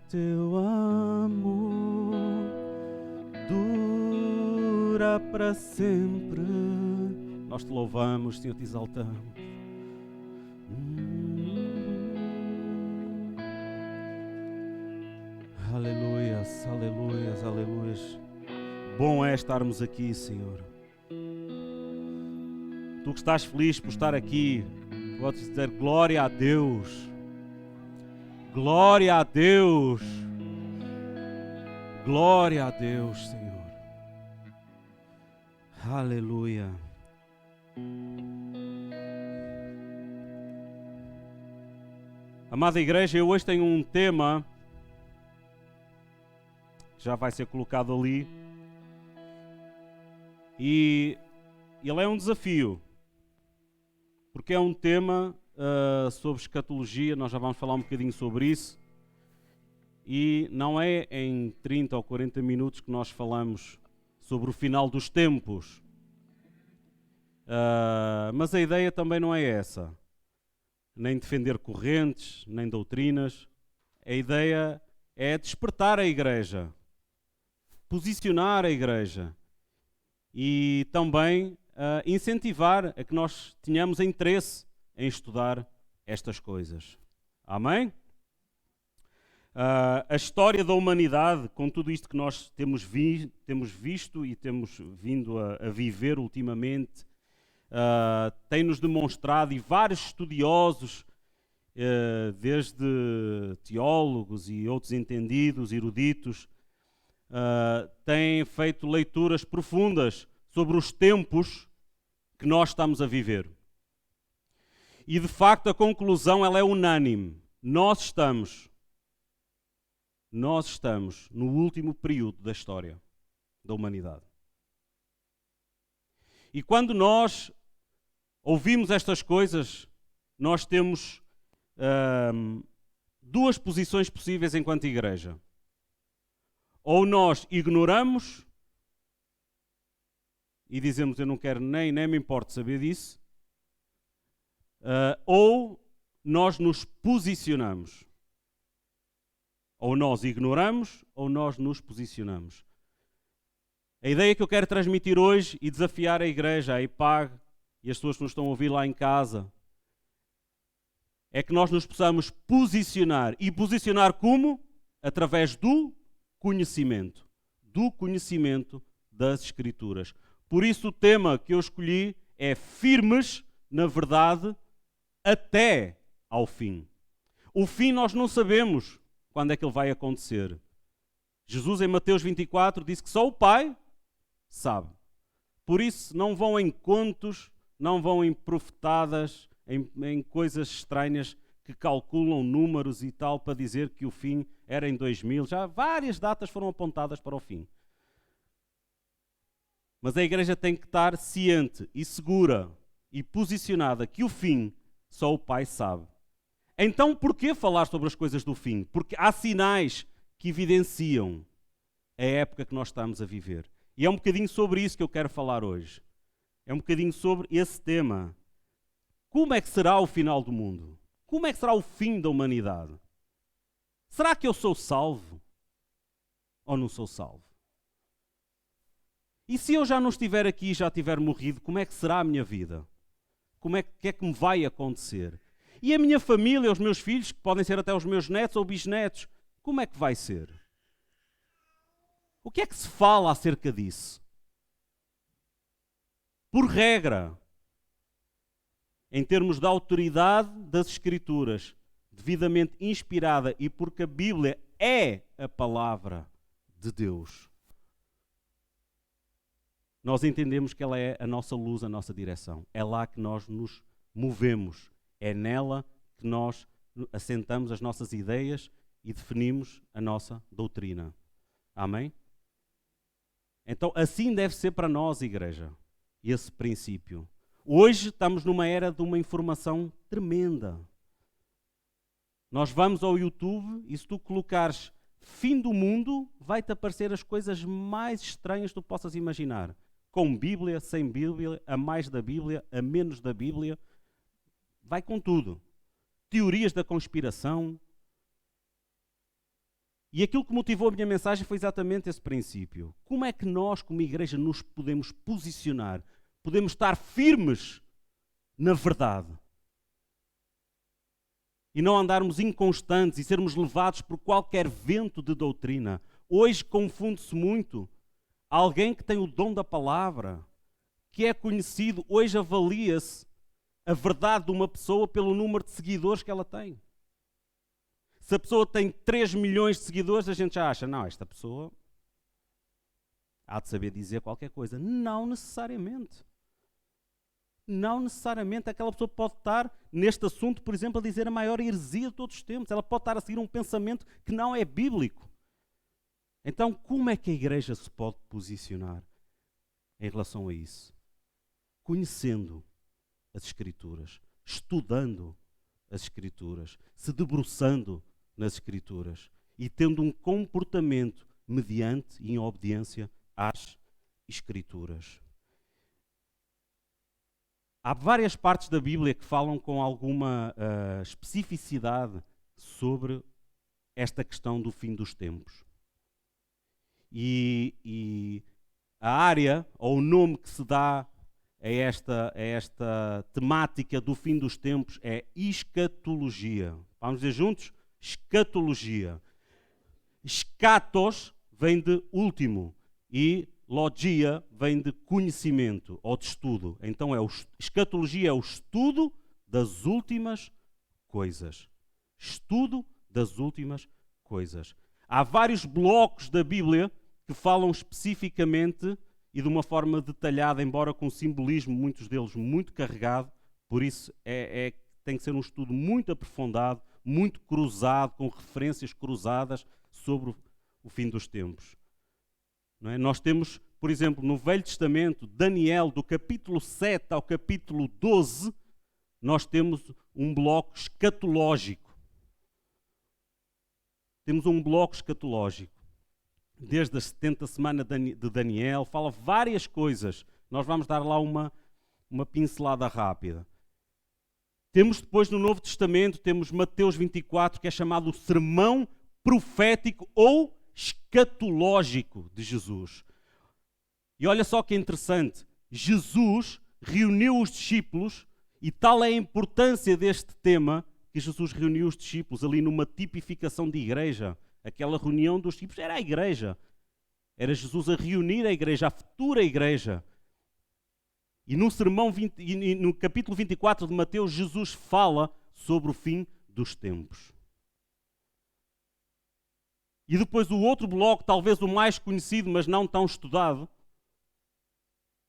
Teu amor dura para sempre. Nós te louvamos, Senhor, te exaltamos. Aleluias, aleluias, aleluias. Bom é estarmos aqui, Senhor. Tu que estás feliz por estar aqui, podes dizer glória a Deus. Glória a Deus. Glória a Deus, Senhor. Aleluia. Amada igreja, eu hoje tenho um tema que já vai ser colocado ali. E ele é um desafio, porque é um tema sobre escatologia. Nós já vamos falar um bocadinho sobre isso. E não é em 30 ou 40 minutos que nós falamos sobre o final dos tempos. Mas a ideia também não é essa. Nem defender correntes, nem doutrinas. A ideia é despertar a igreja, posicionar a igreja e também incentivar a que nós tenhamos interesse em estudar estas coisas. Amém? A história da humanidade, com tudo isto que nós temos visto e temos vindo a viver ultimamente, tem-nos demonstrado, e vários estudiosos, desde teólogos e outros entendidos, eruditos, têm feito leituras profundas sobre os tempos que nós estamos a viver. E de facto a conclusão ela é unânime. Nós estamos no último período da história da humanidade. E quando nós ouvimos estas coisas, nós temos duas posições possíveis enquanto igreja. Ou nós ignoramos e dizemos eu não quero nem me importo saber disso, ou nós nos posicionamos. Ou nós ignoramos ou nós nos posicionamos. A ideia que eu quero transmitir hoje e desafiar a igreja, a IPAG e as pessoas que nos estão a ouvir lá em casa, é que nós nos possamos posicionar. E posicionar como? Através do conhecimento das Escrituras. Por isso o tema que eu escolhi é firmes na verdade até ao fim. O fim nós não sabemos quando é que ele vai acontecer. Jesus em Mateus 24 disse que só o Pai sabe. Por isso não vão em contos, não vão em profetadas, em coisas estranhas que calculam números e tal para dizer que o fim era em 2000. Já várias datas foram apontadas para o fim. Mas a igreja tem que estar ciente e segura e posicionada que o fim só o Pai sabe. Então, por que falar sobre as coisas do fim? Porque há sinais que evidenciam a época que nós estamos a viver. E é um bocadinho sobre isso que eu quero falar hoje. É um bocadinho sobre esse tema. Como é que será o final do mundo? Como é que será o fim da humanidade? Será que eu sou salvo? Ou não sou salvo? E se eu já não estiver aqui e já tiver morrido, como é que será a minha vida? O que é que me vai acontecer? E a minha família, os meus filhos, que podem ser até os meus netos ou bisnetos, como é que vai ser? O que é que se fala acerca disso? Por regra, em termos da autoridade das Escrituras, devidamente inspirada e porque a Bíblia é a palavra de Deus, nós entendemos que ela é a nossa luz, a nossa direção. É lá que nós nos movemos. É nela que nós assentamos as nossas ideias e definimos a nossa doutrina. Amém? Então, assim deve ser para nós, igreja, esse princípio. Hoje estamos numa era de uma informação tremenda. Nós vamos ao YouTube e se tu colocares fim do mundo, vai-te aparecer as coisas mais estranhas que tu possas imaginar. Com Bíblia, sem Bíblia, a mais da Bíblia, a menos da Bíblia. Vai com tudo. Teorias da conspiração. E aquilo que motivou a minha mensagem foi exatamente esse princípio. Como é que nós, como igreja, nos podemos posicionar? Podemos estar firmes na verdade. E não andarmos inconstantes e sermos levados por qualquer vento de doutrina. Hoje confunde-se muito. Alguém que tem o dom da palavra, que é conhecido, hoje avalia-se a verdade de uma pessoa pelo número de seguidores que ela tem. Se a pessoa tem 3 milhões de seguidores, a gente já acha, não, esta pessoa há de saber dizer qualquer coisa. Não necessariamente. Não necessariamente. Aquela pessoa pode estar, neste assunto, por exemplo, a dizer a maior heresia de todos os tempos. Ela pode estar a seguir um pensamento que não é bíblico. Então, como é que a igreja se pode posicionar em relação a isso? Conhecendo as Escrituras, estudando as Escrituras, se debruçando nas Escrituras e tendo um comportamento mediante e em obediência às Escrituras. Há várias partes da Bíblia que falam com alguma especificidade sobre esta questão do fim dos tempos. E a área, ou o nome que se dá a esta temática do fim dos tempos é escatologia. Vamos dizer juntos? Escatologia. Escatos vem de último e logia vem de conhecimento ou de estudo. Então escatologia é o estudo das últimas coisas. Estudo das últimas coisas. Há vários blocos da Bíblia que falam especificamente e de uma forma detalhada, embora com simbolismo, muitos deles muito carregado. Por isso tem que ser um estudo muito aprofundado, muito cruzado, com referências cruzadas sobre o fim dos tempos. Não é? Nós temos, por exemplo, no Velho Testamento, Daniel, do capítulo 7 ao capítulo 12, nós temos um bloco escatológico. Temos um bloco escatológico. Desde a 70 semana de Daniel, fala várias coisas. Nós vamos dar lá uma pincelada rápida. Temos depois no Novo Testamento, temos Mateus 24, que é chamado o sermão profético ou escatológico de Jesus. E olha só que interessante, Jesus reuniu os discípulos e tal é a importância deste tema que Jesus reuniu os discípulos ali numa tipificação de igreja. Aquela reunião dos discípulos era a igreja. Era Jesus a reunir a igreja, a futura igreja. E no capítulo 24 de Mateus, Jesus fala sobre o fim dos tempos. E depois o outro bloco, talvez o mais conhecido, mas não tão estudado,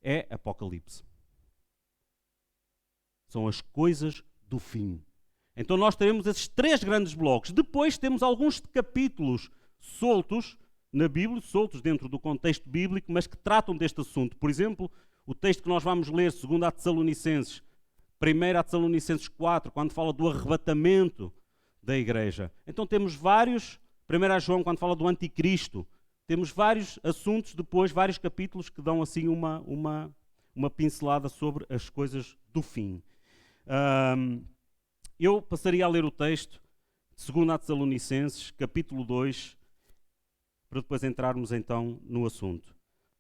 é Apocalipse. São as coisas do fim. Então nós teremos esses 3 grandes blocos. Depois temos alguns capítulos soltos na Bíblia, soltos dentro do contexto bíblico, mas que tratam deste assunto. Por exemplo, o texto que nós vamos ler, 2 Tessalonicenses, 1 Tessalonicenses 4, quando fala do arrebatamento da igreja. Então temos vários, 1 João, quando fala do anticristo, temos vários assuntos, depois vários capítulos que dão assim uma pincelada sobre as coisas do fim. Eu passaria a ler o texto de 2 Tessalonicenses, capítulo 2, para depois entrarmos então no assunto.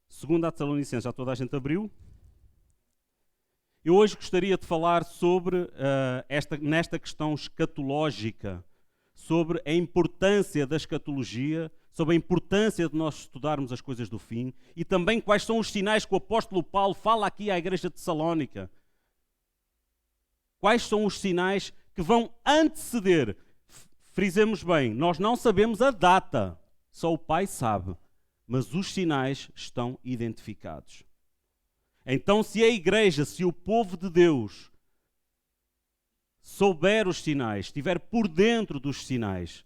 2 Tessalonicenses, já toda a gente abriu? Eu hoje gostaria de falar sobre, nesta questão escatológica, sobre a importância da escatologia, sobre a importância de nós estudarmos as coisas do fim e também quais são os sinais que o apóstolo Paulo fala aqui à igreja de Tessalónica. Quais são os sinais que vão anteceder? Frisemos bem, nós não sabemos a data, só o Pai sabe, mas os sinais estão identificados. Então, se a igreja, se o povo de Deus souber os sinais, estiver por dentro dos sinais,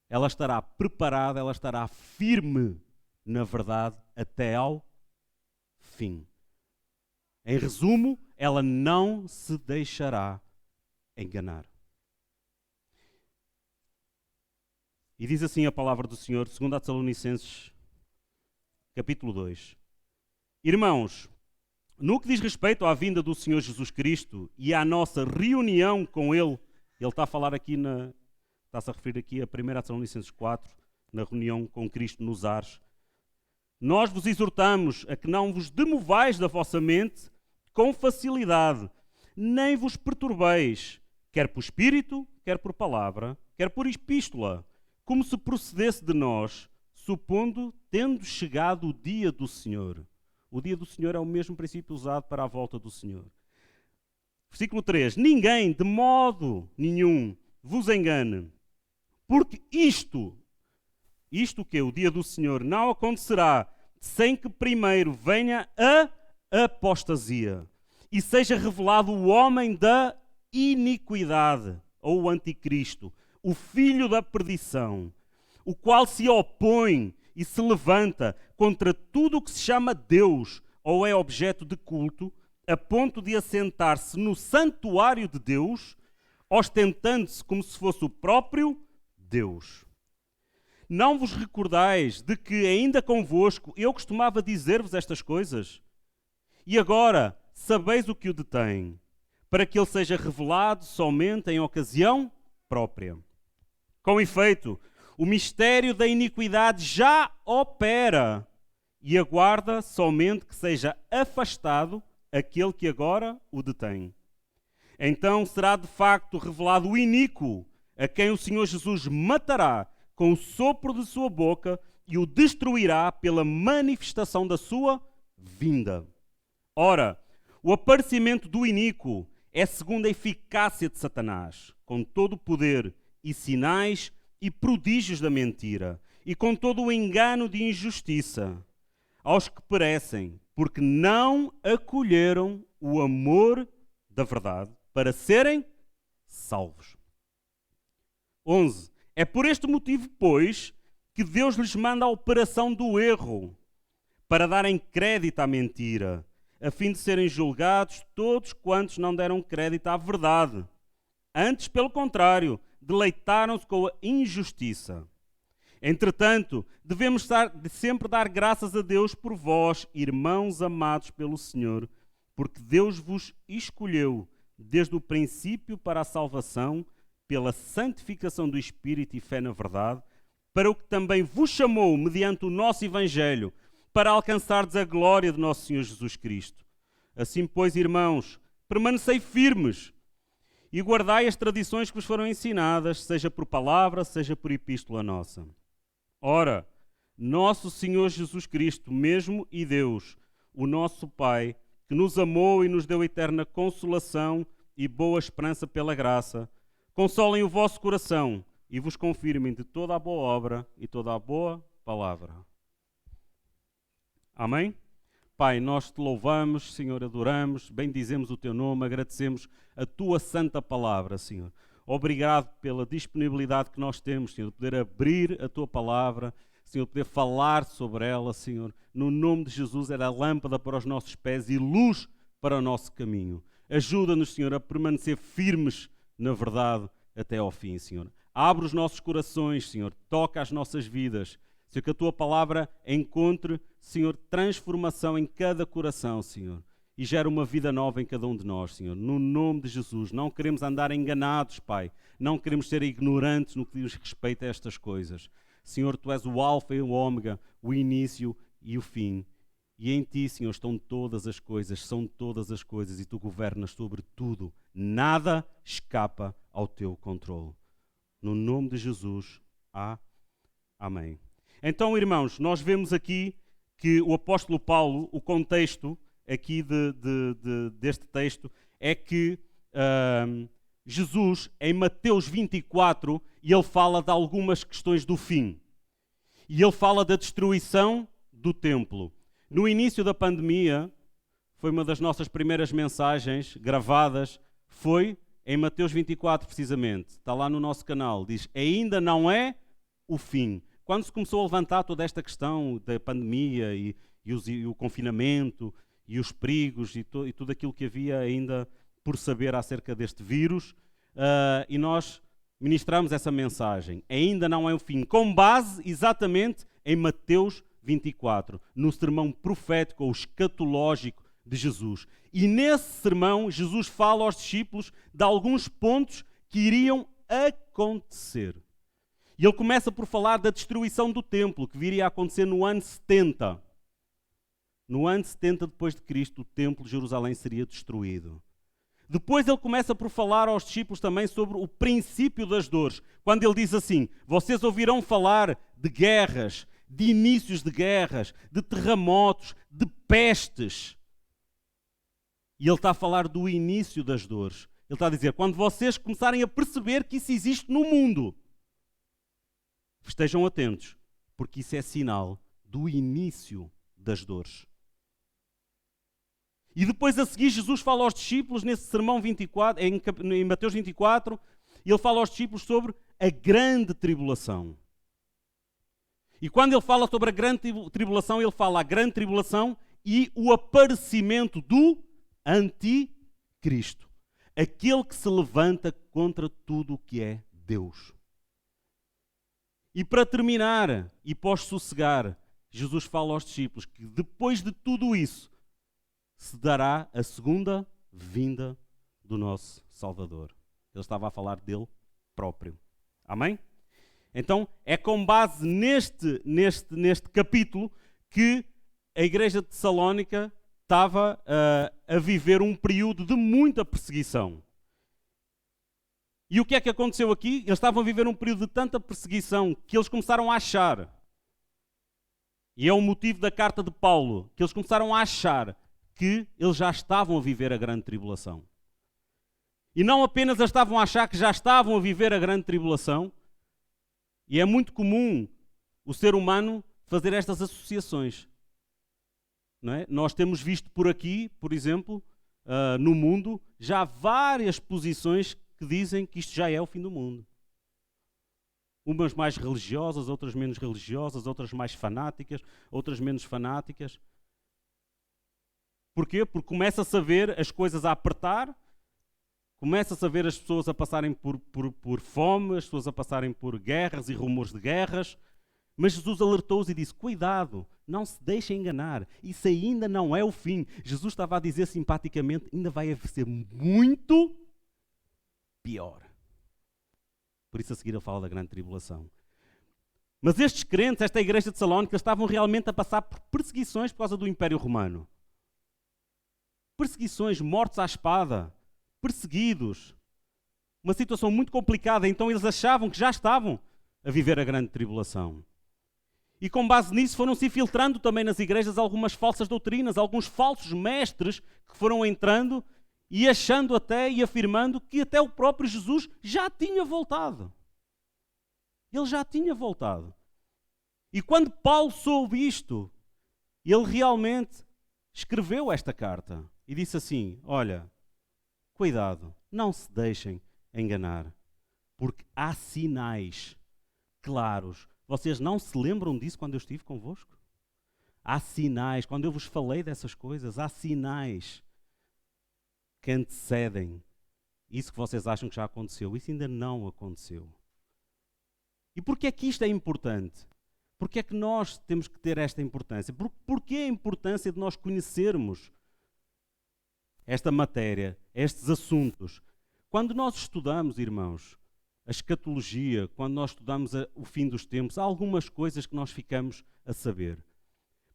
ela estará preparada, ela estará firme na verdade até ao fim. Em resumo, ela não se deixará enganar. E diz assim a palavra do Senhor, 2 Tessalonicenses, capítulo 2. Irmãos, no que diz respeito à vinda do Senhor Jesus Cristo e à nossa reunião com Ele, Ele está a falar aqui, está-se a referir aqui a 1 Tessalonicenses 4, na reunião com Cristo nos ares. Nós vos exortamos a que não vos demovais da vossa mente com facilidade, nem vos perturbeis, quer por espírito, quer por palavra, quer por epístola, como se procedesse de nós, supondo, tendo chegado o dia do Senhor. O dia do Senhor é o mesmo princípio usado para a volta do Senhor. Versículo 3. Ninguém, de modo nenhum, vos engane, porque isto que é o dia do Senhor, não acontecerá sem que primeiro venha a apostasia e seja revelado o homem da iniquidade, ou o anticristo, o filho da perdição, o qual se opõe e se levanta contra tudo o que se chama Deus ou é objeto de culto, a ponto de assentar-se no santuário de Deus, ostentando-se como se fosse o próprio Deus. Não vos recordais de que ainda convosco eu costumava dizer-vos estas coisas? E agora sabeis o que o detém, para que ele seja revelado somente em ocasião própria. Com efeito, o mistério da iniquidade já opera e aguarda somente que seja afastado aquele que agora o detém. Então será de facto revelado o iníquo, a quem o Senhor Jesus matará com o sopro de sua boca e o destruirá pela manifestação da sua vinda. Ora, o aparecimento do iníquo é segundo a eficácia de Satanás, com todo o poder e sinais e prodígios da mentira, e com todo o engano de injustiça, aos que perecem, porque não acolheram o amor da verdade para serem salvos. 11. É por este motivo, pois, que Deus lhes manda a operação do erro, para darem crédito à mentira, a fim de serem julgados todos quantos não deram crédito à verdade. Antes, pelo contrário, deleitaram-se com a injustiça. Entretanto, devemos sempre dar graças a Deus por vós, irmãos amados pelo Senhor, porque Deus vos escolheu desde o princípio para a salvação, pela santificação do Espírito e fé na verdade, para o que também vos chamou mediante o nosso Evangelho, para alcançardes a glória de nosso Senhor Jesus Cristo. Assim, pois, irmãos, permanecei firmes e guardai as tradições que vos foram ensinadas, seja por palavra, seja por epístola nossa. Ora, nosso Senhor Jesus Cristo, mesmo e Deus, o nosso Pai, que nos amou e nos deu eterna consolação e boa esperança pela graça, consolem o vosso coração e vos confirmem de toda a boa obra e toda a boa palavra. Amém? Pai, nós te louvamos, Senhor, adoramos, bendizemos o teu nome, agradecemos a tua santa palavra, Senhor. Obrigado pela disponibilidade que nós temos, Senhor, de poder abrir a tua palavra, Senhor, de poder falar sobre ela, Senhor. No nome de Jesus, era lâmpada para os nossos pés e luz para o nosso caminho. Ajuda-nos, Senhor, a permanecer firmes na verdade até ao fim, Senhor. Abre os nossos corações, Senhor, toca as nossas vidas, Senhor, que a tua palavra encontre, Senhor, transformação em cada coração, Senhor, e gera uma vida nova em cada um de nós, Senhor. No nome de Jesus, não queremos andar enganados, Pai. Não queremos ser ignorantes no que diz respeito a estas coisas. Senhor, Tu és o alfa e o ômega, o início e o fim. E em Ti, Senhor, estão todas as coisas, são todas as coisas, e Tu governas sobre tudo. Nada escapa ao Teu controle. No nome de Jesus, amém. Então, irmãos, nós vemos aqui que o apóstolo Paulo, o contexto aqui deste texto, é que Jesus, em Mateus 24, ele fala de algumas questões do fim. E ele fala da destruição do templo. No início da pandemia, foi uma das nossas primeiras mensagens gravadas, foi em Mateus 24, precisamente. Está lá no nosso canal. Diz, ainda não é o fim. Quando se começou a levantar toda esta questão da pandemia e o confinamento e os perigos e tudo aquilo que havia ainda por saber acerca deste vírus, e nós ministramos essa mensagem. Ainda não é o fim, com base exatamente em Mateus 24, no sermão profético ou escatológico de Jesus. E nesse sermão, Jesus fala aos discípulos de alguns pontos que iriam acontecer. E ele começa por falar da destruição do templo, que viria a acontecer no ano 70. No ano 70 depois de Cristo, o templo de Jerusalém seria destruído. Depois ele começa por falar aos discípulos também sobre o princípio das dores. Quando ele diz assim, vocês ouvirão falar de guerras, de inícios de guerras, de terremotos, de pestes. E ele está a falar do início das dores. Ele está a dizer, quando vocês começarem a perceber que isso existe no mundo, estejam atentos, porque isso é sinal do início das dores. E depois a seguir Jesus fala aos discípulos nesse sermão 24, em Mateus 24, ele fala aos discípulos sobre a grande tribulação. E quando ele fala sobre a grande tribulação, ele fala a grande tribulação e o aparecimento do anticristo. Aquele que se levanta contra tudo o que é Deus. E para terminar, e pós-sossegar, Jesus fala aos discípulos que depois de tudo isso, se dará a segunda vinda do nosso Salvador. Ele estava a falar dele próprio. Amém? Então, é com base neste capítulo que a igreja de Tessalónica estava a viver um período de muita perseguição. E o que é que aconteceu aqui? Eles estavam a viver um período de tanta perseguição que eles começaram a achar, e é o motivo da carta de Paulo, que eles começaram a achar que eles já estavam a viver a grande tribulação. E não apenas eles estavam a achar que já estavam a viver a grande tribulação, e é muito comum o ser humano fazer estas associações. Não é? Nós temos visto por aqui, por exemplo, no mundo, já várias posições que dizem que isto já é o fim do mundo. Umas mais religiosas, outras menos religiosas, outras mais fanáticas, outras menos fanáticas. Porquê? Porque começa-se a ver as coisas a apertar, começa-se a ver as pessoas a passarem por fome, as pessoas a passarem por guerras e rumores de guerras. Mas Jesus alertou-os e disse, cuidado, não se deixem enganar, isso ainda não é o fim. Jesus estava a dizer simpaticamente, ainda vai ser muito pior. Por isso a seguir ele fala da grande tribulação. Mas estes crentes, esta igreja de Tessalónica, estavam realmente a passar por perseguições por causa do Império Romano. Perseguições, mortos à espada, perseguidos. Uma situação muito complicada, então eles achavam que já estavam a viver a grande tribulação. E com base nisso foram-se infiltrando também nas igrejas algumas falsas doutrinas, alguns falsos mestres que foram entrando e achando até e afirmando que até o próprio Jesus já tinha voltado. Ele já tinha voltado. E quando Paulo soube isto, ele realmente escreveu esta carta e disse assim, olha, cuidado, não se deixem enganar, porque há sinais claros. Vocês não se lembram disso quando eu estive convosco? Há sinais, quando eu vos falei dessas coisas, há sinais que antecedem isso que vocês acham que já aconteceu. Isso ainda não aconteceu. E porquê é que isto é importante? Porquê é que nós temos que ter esta importância? Porquê a importância de nós conhecermos esta matéria, estes assuntos? Quando nós estudamos, irmãos, a escatologia, quando nós estudamos o fim dos tempos, há algumas coisas que nós ficamos a saber.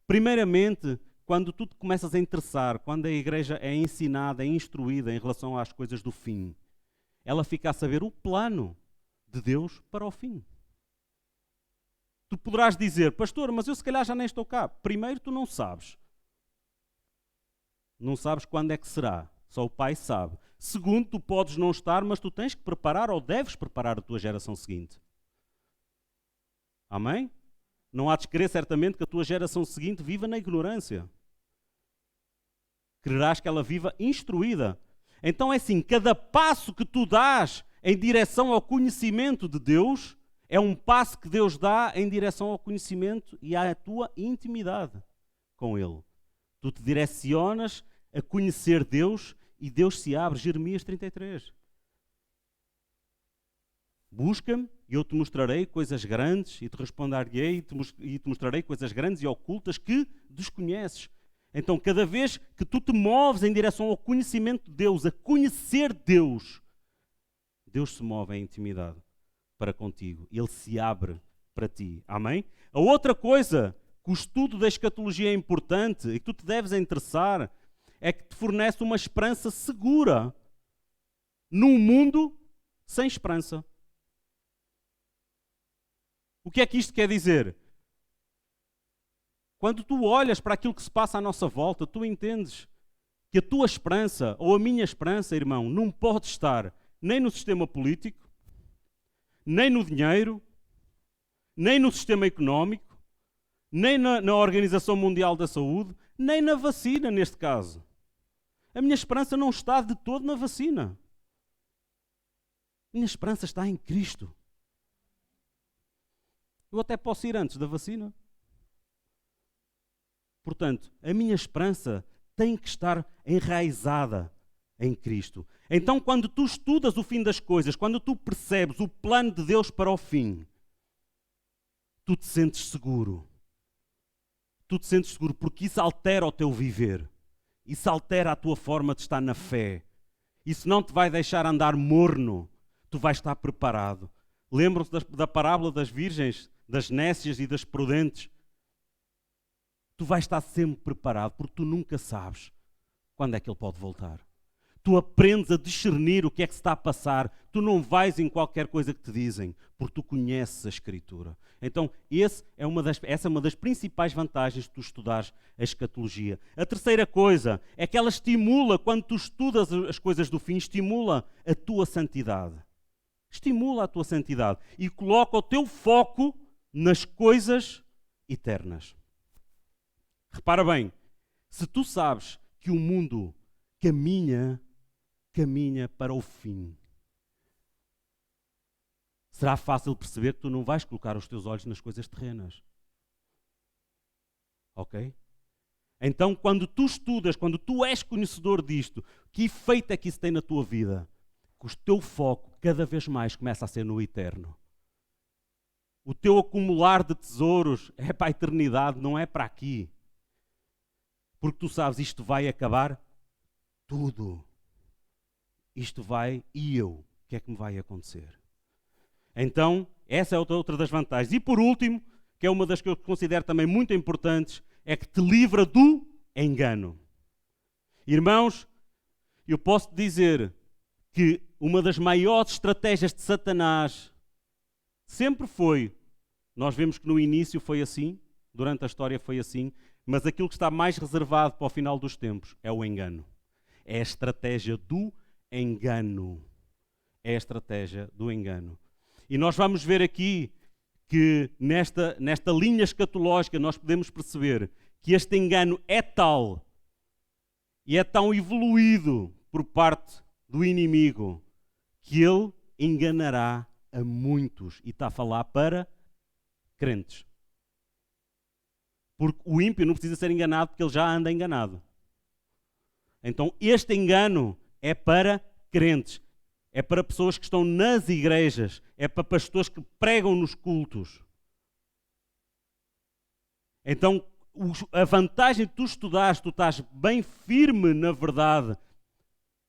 Primeiramente, quando tu te começas a interessar, quando a igreja é ensinada, é instruída em relação às coisas do fim, ela fica a saber o plano de Deus para o fim. Tu poderás dizer, pastor, mas eu se calhar já nem estou cá. Primeiro, tu não sabes. Não sabes quando é que será. Só o Pai sabe. Segundo, tu podes não estar, mas tu tens que preparar ou deves preparar a tua geração seguinte. Amém? Não há de crer certamente que a tua geração seguinte viva na ignorância. Quererás que ela viva instruída. Então é assim, cada passo que tu dás em direção ao conhecimento de Deus é um passo que Deus dá em direção ao conhecimento e à tua intimidade com Ele. Tu te direcionas a conhecer Deus e Deus se abre. Jeremias 33. Busca-me e eu te mostrarei coisas grandes e te responderei e te mostrarei coisas grandes e ocultas que desconheces. Então, cada vez que tu te moves em direção ao conhecimento de Deus, a conhecer Deus, Deus se move em intimidade para contigo. Ele se abre para ti. Amém? A outra coisa que o estudo da escatologia é importante e que tu te deves interessar é que te fornece uma esperança segura num mundo sem esperança. O que é que isto quer dizer? Quando tu olhas para aquilo que se passa à nossa volta, tu entendes que a tua esperança, ou a minha esperança, irmão, não pode estar nem no sistema político, nem no dinheiro, nem no sistema económico, nem na Organização Mundial da Saúde, nem na vacina, neste caso. A minha esperança não está de todo na vacina. A minha esperança está em Cristo. Eu até posso ir antes da vacina. Portanto, a minha esperança tem que estar enraizada em Cristo. Então, quando tu estudas o fim das coisas, quando tu percebes o plano de Deus para o fim, tu te sentes seguro. Tu te sentes seguro porque isso altera o teu viver. Isso altera a tua forma de estar na fé. Isso não te vai deixar andar morno. Tu vais estar preparado. Lembram-se da parábola das virgens, das nécias e das prudentes? Tu vais estar sempre preparado, porque tu nunca sabes quando é que ele pode voltar. Tu aprendes a discernir o que é que se está a passar. Tu não vais em qualquer coisa que te dizem, porque tu conheces a Escritura. Então, essa é uma das principais vantagens de tu estudares a escatologia. A terceira coisa é que ela estimula, quando tu estudas as coisas do fim, estimula a tua santidade. Estimula a tua santidade e coloca o teu foco nas coisas eternas. Repara bem, se tu sabes que o mundo caminha para o fim, será fácil perceber que tu não vais colocar os teus olhos nas coisas terrenas. Ok? Então, quando tu estudas, quando tu és conhecedor disto, que efeito é que isso tem na tua vida? Que o teu foco cada vez mais começa a ser no eterno. O teu acumular de tesouros é para a eternidade, não é para aqui. Porque tu sabes, isto vai acabar tudo. Isto vai, e eu? O que é que me vai acontecer? Então, essa é outra das vantagens. E por último, que é uma das que eu considero também muito importantes, é que te livra do engano. Irmãos, eu posso dizer que uma das maiores estratégias de Satanás sempre foi, nós vemos que no início foi assim, durante a história foi assim, mas aquilo que está mais reservado para o final dos tempos é o engano. É a estratégia do engano. É a estratégia do engano. E nós vamos ver aqui que nesta linha escatológica nós podemos perceber que este engano é tal e é tão evoluído por parte do inimigo que ele enganará a muitos. E está a falar para crentes. Porque o ímpio não precisa ser enganado porque ele já anda enganado. Então este engano é para crentes. É para pessoas que estão nas igrejas. É para pastores que pregam nos cultos. Então a vantagem de tu estudares, tu estás bem firme na verdade,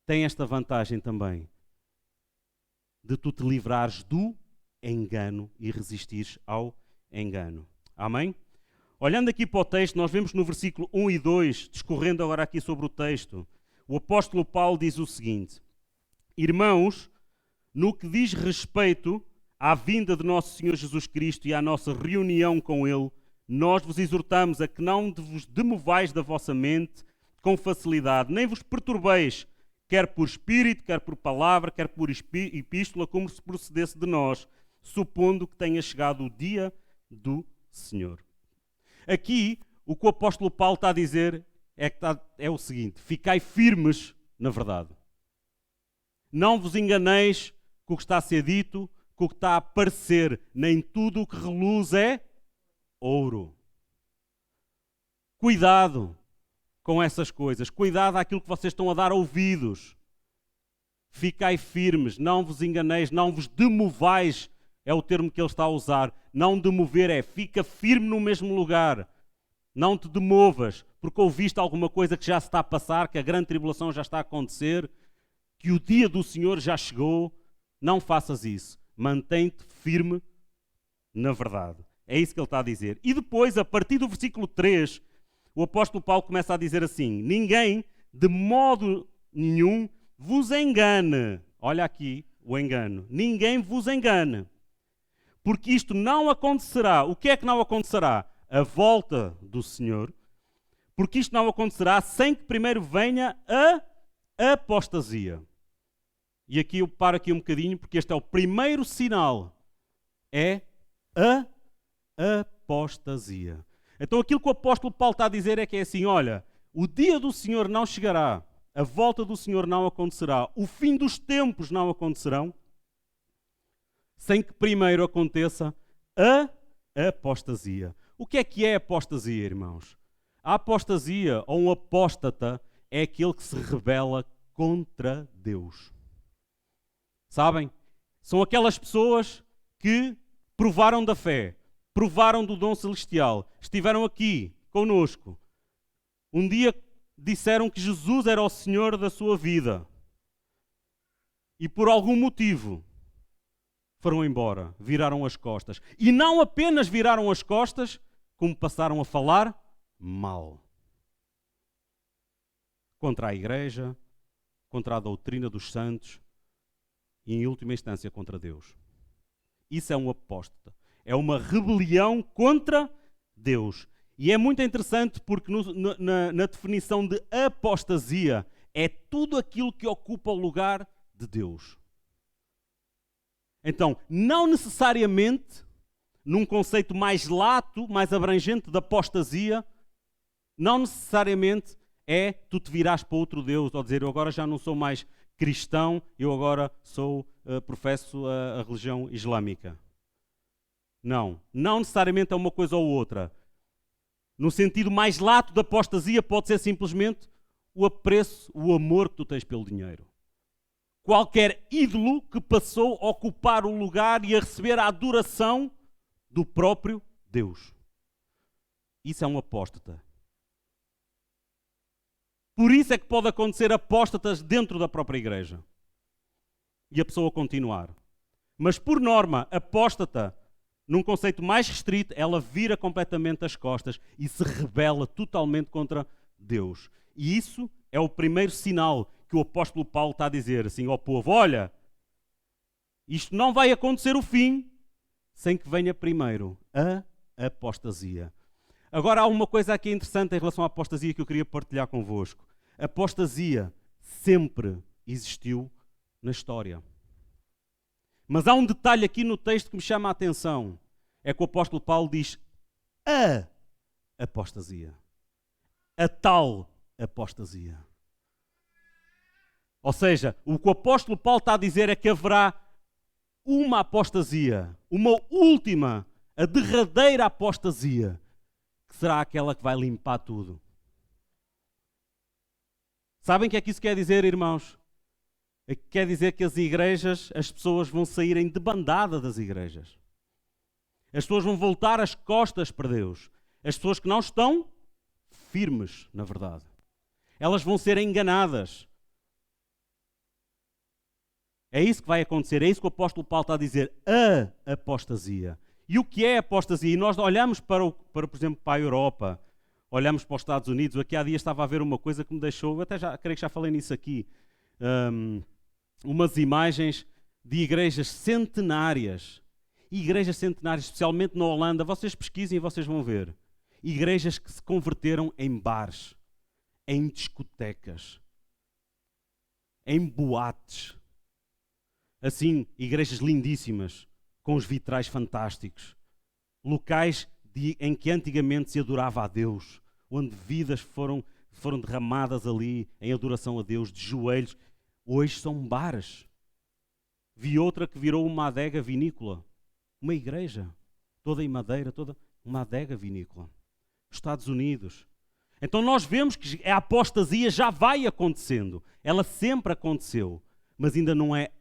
tem esta vantagem também. De tu te livrares do engano e resistires ao engano. Amém? Olhando aqui para o texto, nós vemos no versículo 1 e 2, discorrendo agora aqui sobre o texto, o apóstolo Paulo diz o seguinte: Irmãos, no que diz respeito à vinda de nosso Senhor Jesus Cristo e à nossa reunião com Ele, nós vos exortamos a que não vos demovais da vossa mente com facilidade, nem vos perturbeis, quer por espírito, quer por palavra, quer por epístola, como se procedesse de nós, supondo que tenha chegado o dia do Senhor. Aqui, o que o apóstolo Paulo está a dizer é o seguinte: ficai firmes na verdade. Não vos enganeis com o que está a ser dito, com o que está a aparecer. Nem tudo o que reluz é ouro. Cuidado com essas coisas. Cuidado àquilo que vocês estão a dar ouvidos. Ficai firmes, não vos enganeis, não vos demovais. É o termo que ele está a usar. Não demover é fica firme no mesmo lugar. Não te demovas porque ouviste alguma coisa que já se está a passar, que a grande tribulação já está a acontecer, que o dia do Senhor já chegou. Não faças isso. mantém-te firme na verdade. É isso que ele está a dizer. E depois, a partir do versículo 3, o apóstolo Paulo começa a dizer assim: ninguém, de modo nenhum, vos engane. Olha aqui o engano. Ninguém vos engane. Porque isto não acontecerá. O que é que não acontecerá? A volta do Senhor. Porque isto não acontecerá sem que primeiro venha a apostasia. E aqui eu paro aqui um bocadinho, porque este é o primeiro sinal. É a apostasia. Então aquilo que o apóstolo Paulo está a dizer é que é assim, olha, o dia do Senhor não chegará, a volta do Senhor não acontecerá, o fim dos tempos não acontecerão, sem que primeiro aconteça a apostasia. O que é apostasia, irmãos? A apostasia, ou um apóstata, é aquele que se rebela contra Deus. Sabem? São aquelas pessoas que provaram da fé, provaram do dom celestial, estiveram aqui conosco. Um dia disseram que Jesus era o Senhor da sua vida. E por algum motivo foram embora, viraram as costas. E não apenas viraram as costas, como passaram a falar mal. Contra a igreja, contra a doutrina dos santos e, em última instância, contra Deus. Isso é um apóstata. É uma rebelião contra Deus. E é muito interessante porque na definição de apostasia é tudo aquilo que ocupa o lugar de Deus. Então, não necessariamente, num conceito mais lato, mais abrangente de apostasia, não necessariamente é tu te virás para outro Deus, ou dizer eu agora já não sou mais cristão, eu agora professo a religião islâmica. Não necessariamente é uma coisa ou outra. No sentido mais lato da apostasia pode ser simplesmente o apreço, o amor que tu tens pelo dinheiro. Qualquer ídolo que passou a ocupar o lugar e a receber a adoração do próprio Deus. Isso é um apóstata. Por isso é que pode acontecer apóstatas dentro da própria igreja. E a pessoa continuar. Mas por norma, apóstata, num conceito mais restrito, ela vira completamente as costas e se rebela totalmente contra Deus. E isso é o primeiro sinal que o apóstolo Paulo está a dizer assim ao povo: olha, isto não vai acontecer o fim sem que venha primeiro a apostasia. Agora há uma coisa aqui interessante em relação à apostasia que eu queria partilhar convosco. A apostasia sempre existiu na história. Mas há um detalhe aqui no texto que me chama a atenção. É que o apóstolo Paulo diz a apostasia. A tal apostasia. Ou seja, o que o apóstolo Paulo está a dizer é que haverá uma apostasia, uma última, a derradeira apostasia, que será aquela que vai limpar tudo. Sabem o que é que isso quer dizer, irmãos? Quer dizer que as igrejas, as pessoas vão sair em debandada das igrejas. As pessoas vão voltar as costas para Deus. As pessoas que não estão firmes, na verdade. Elas vão ser enganadas. É isso que vai acontecer. É isso que o apóstolo Paulo está a dizer. A apostasia. E o que é apostasia? E nós olhamos por exemplo, para a Europa. Olhamos para os Estados Unidos. Aqui há dias estava a ver uma coisa que me deixou... Até já, creio que já falei nisso aqui. Umas imagens de igrejas centenárias. Igrejas centenárias, especialmente na Holanda. Vocês pesquisem e vocês vão ver. Igrejas que se converteram em bares, em discotecas, em boates. Assim, igrejas lindíssimas, com os vitrais fantásticos. Locais em que antigamente se adorava a Deus, onde vidas foram derramadas ali em adoração a Deus, de joelhos. Hoje são bares. Vi outra que virou uma adega vinícola. Uma igreja, toda em madeira, toda uma adega vinícola. Estados Unidos. Então nós vemos que a apostasia já vai acontecendo. Ela sempre aconteceu, mas ainda não é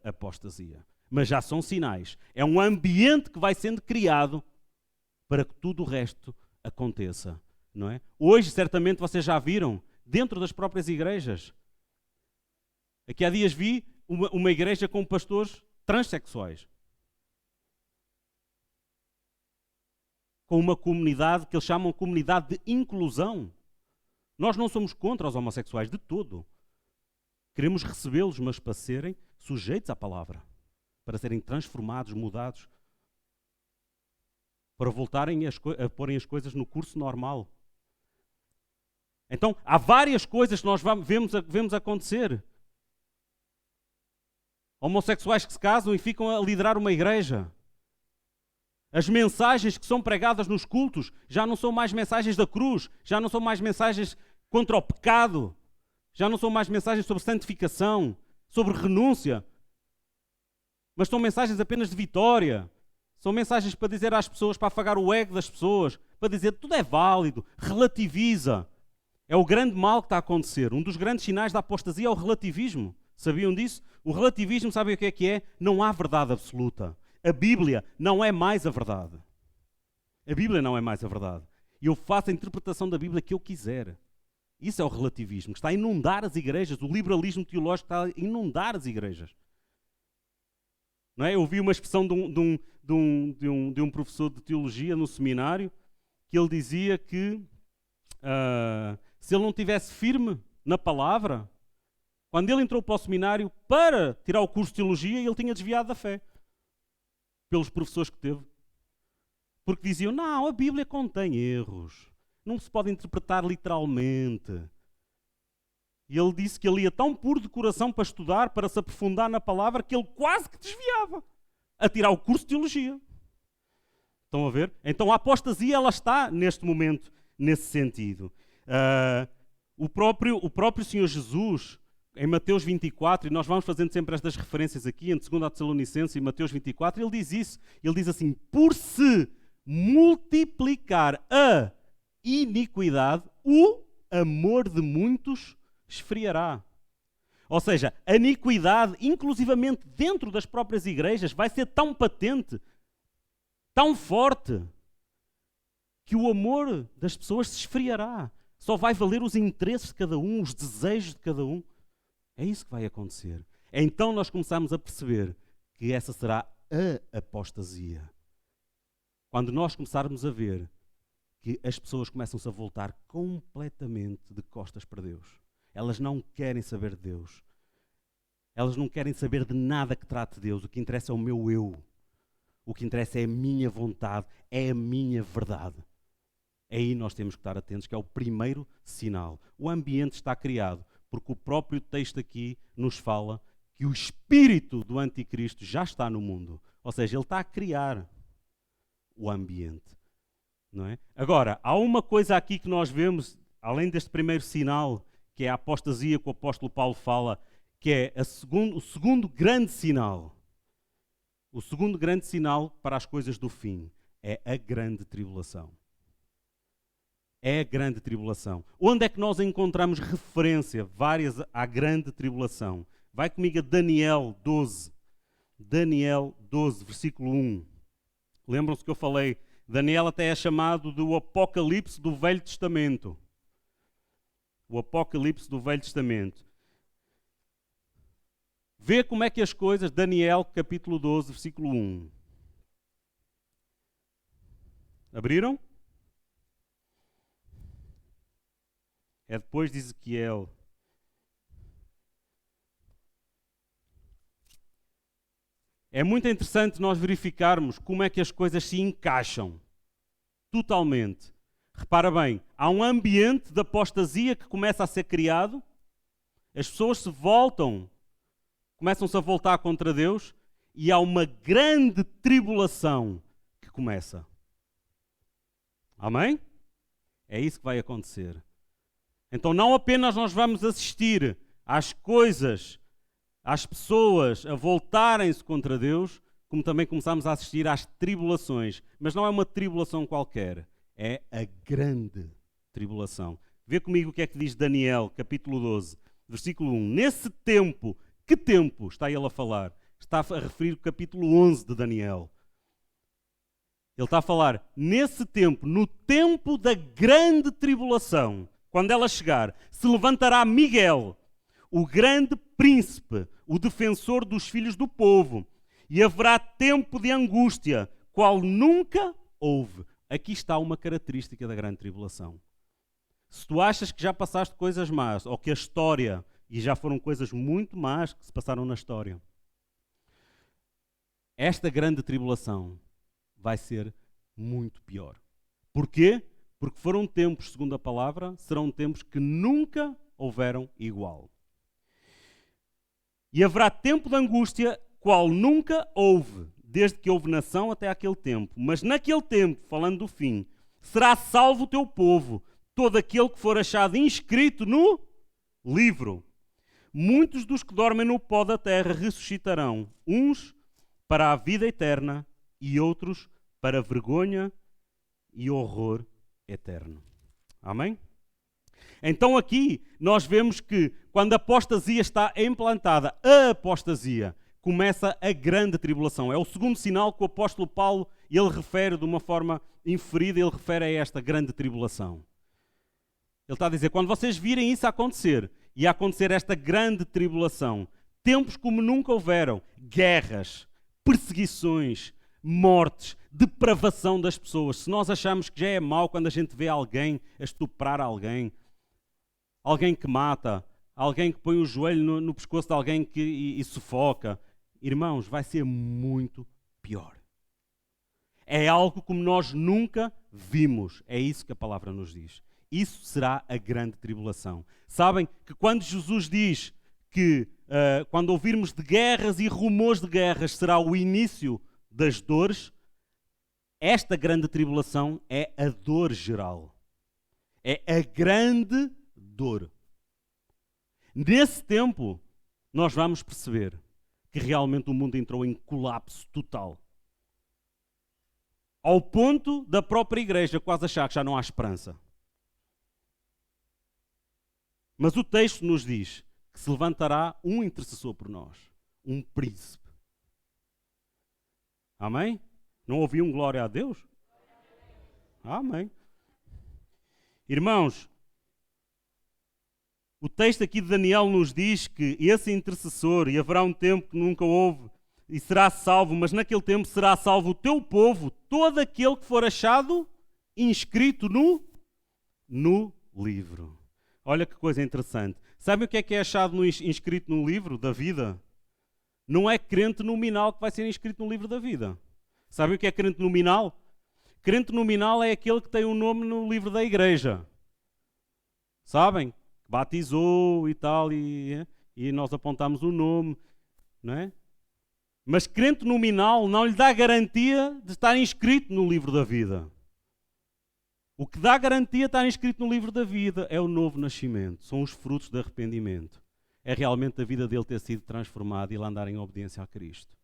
a apostasia. Mas já são sinais. É um ambiente que vai sendo criado para que tudo o resto aconteça. Não é? Hoje, certamente, vocês já viram, dentro das próprias igrejas. Aqui há dias vi uma igreja com pastores transexuais. com uma comunidade que eles chamam de comunidade de inclusão. Nós não somos contra os homossexuais de todo. Queremos recebê-los, mas para serem sujeitos à palavra, para serem transformados, mudados, para voltarem a porem as coisas no curso normal. Então, há várias coisas que nós vemos acontecer. Homossexuais que se casam e ficam a liderar uma igreja. As mensagens que são pregadas nos cultos já não são mais mensagens da cruz, já não são mais mensagens contra o pecado, já não são mais mensagens sobre santificação, sobre renúncia, mas são mensagens apenas de vitória. São mensagens para dizer às pessoas, para afagar o ego das pessoas, para dizer tudo é válido, relativiza. É o grande mal que está a acontecer. Um dos grandes sinais da apostasia é o relativismo. Sabiam disso? O relativismo, sabem o que é? Não há verdade absoluta. A Bíblia não é mais a verdade. A Bíblia não é mais a verdade. E eu faço a interpretação da Bíblia que eu quiser. Isso é o relativismo, que está a inundar as igrejas. O liberalismo teológico está a inundar as igrejas. Não é? Eu ouvi uma expressão de um professor de teologia no seminário, que ele dizia que se ele não estivesse firme na palavra, quando ele entrou para o seminário para tirar o curso de teologia, ele tinha desviado da fé. Pelos professores que teve. Porque diziam, não, a Bíblia contém erros. Não se pode interpretar literalmente. E ele disse que ele ia tão puro de coração para estudar, para se aprofundar na palavra, que ele quase que desviava a tirar o curso de teologia. Estão a ver? Então a apostasia, ela está neste momento, nesse sentido. O próprio Senhor Jesus, em Mateus 24, e nós vamos fazendo sempre estas referências aqui, em 2 Tessalonicenses e Mateus 24, ele diz isso. Ele diz assim, por se multiplicar a iniquidade, o amor de muitos esfriará. Ou seja, a iniquidade, inclusivamente dentro das próprias igrejas, vai ser tão patente, tão forte, que o amor das pessoas se esfriará. Só vai valer os interesses de cada um, os desejos de cada um. É isso que vai acontecer. Então nós começamos a perceber que essa será a apostasia. Quando nós começarmos a ver que as pessoas começam-se a voltar completamente de costas para Deus. Elas não querem saber de Deus. Elas não querem saber de nada que trate de Deus. O que interessa é o meu eu. O que interessa é a minha vontade, é a minha verdade. Aí nós temos que estar atentos, que é o primeiro sinal. O ambiente está criado, porque o próprio texto aqui nos fala que o espírito do anticristo já está no mundo. Ou seja, ele está a criar o ambiente. Não é? Agora, há uma coisa aqui que nós vemos, além deste primeiro sinal, que é a apostasia que o apóstolo Paulo fala, que é o segundo grande sinal. O segundo grande sinal para as coisas do fim é a grande tribulação. É a grande tribulação. Onde é que nós encontramos referência várias à grande tribulação? Vai comigo a Daniel 12. Daniel 12, versículo 1. Lembram-se que eu falei, Daniel até é chamado do Apocalipse do Velho Testamento. O Apocalipse do Velho Testamento. Vê como é que as coisas, Daniel capítulo 12, versículo 1. Abriram? É depois de Ezequiel. É muito interessante nós verificarmos como é que as coisas se encaixam totalmente. Repara bem, há um ambiente de apostasia que começa a ser criado, as pessoas se voltam, começam-se a voltar contra Deus e há uma grande tribulação que começa. Amém? É isso que vai acontecer. Então não apenas nós vamos assistir às coisas, às pessoas a voltarem-se contra Deus, como também começamos a assistir às tribulações. Mas não é uma tribulação qualquer, é a grande tribulação. Vê comigo o que é que diz Daniel, capítulo 12, versículo 1. Nesse tempo, que tempo está ele a falar? Está a referir o capítulo 11 de Daniel. Ele está a falar, nesse tempo, no tempo da grande tribulação, quando ela chegar, se levantará Miguel, o grande príncipe, o defensor dos filhos do povo, e haverá tempo de angústia, qual nunca houve. aqui está uma característica da grande tribulação. Se tu achas que já passaste coisas más, ou que a história, e já foram coisas muito más que se passaram na história, esta grande tribulação vai ser muito pior. Porquê? Porque foram tempos, segundo a palavra, serão tempos que nunca houveram igual. E haverá tempo de angústia, qual nunca houve, desde que houve nação até aquele tempo. Mas naquele tempo, falando do fim, será salvo o teu povo, todo aquele que for achado inscrito no livro. Muitos dos que dormem no pó da terra ressuscitarão, uns para a vida eterna e outros para vergonha e horror eterno. Amém? Então aqui nós vemos que quando a apostasia está implantada, a apostasia, começa a grande tribulação. É o segundo sinal que o apóstolo Paulo ele refere de uma forma inferida, ele refere a esta grande tribulação. Ele está a dizer, quando vocês virem isso acontecer, e a acontecer esta grande tribulação, tempos como nunca houveram, guerras, perseguições, mortes, depravação das pessoas. Se nós achamos que já é mau quando a gente vê alguém a estuprar alguém que mata, alguém que põe o joelho no pescoço de alguém e sufoca, irmãos, vai ser muito pior. É algo como nós nunca vimos. É isso que a palavra nos diz. Isso será a grande tribulação. Sabem que quando Jesus diz que quando ouvirmos de guerras e rumores de guerras será o início das dores, esta grande tribulação é a dor geral. É a grande dor. Nesse tempo, nós vamos perceber que realmente o mundo entrou em colapso total. Ao ponto da própria igreja quase achar que já não há esperança. Mas o texto nos diz que se levantará um intercessor por nós, um príncipe. Amém? Não ouviam glória a Deus? Amém. Irmãos, o texto aqui de Daniel nos diz que esse intercessor, e haverá um tempo que nunca houve, e será salvo, mas naquele tempo será salvo o teu povo, todo aquele que for achado inscrito no livro. Olha que coisa interessante. Sabe o que é achado inscrito no livro da vida? Não é crente nominal que vai ser inscrito no livro da vida. Sabe o que é crente nominal? Crente nominal é aquele que tem um nome no livro da igreja. Sabem? Batizou e tal, e nós apontamos o nome, não é? Mas crente nominal não lhe dá garantia de estar inscrito no livro da vida. O que dá garantia de estar inscrito no livro da vida é o novo nascimento, são os frutos de arrependimento. É realmente a vida dele ter sido transformada e ele andar em obediência a Cristo.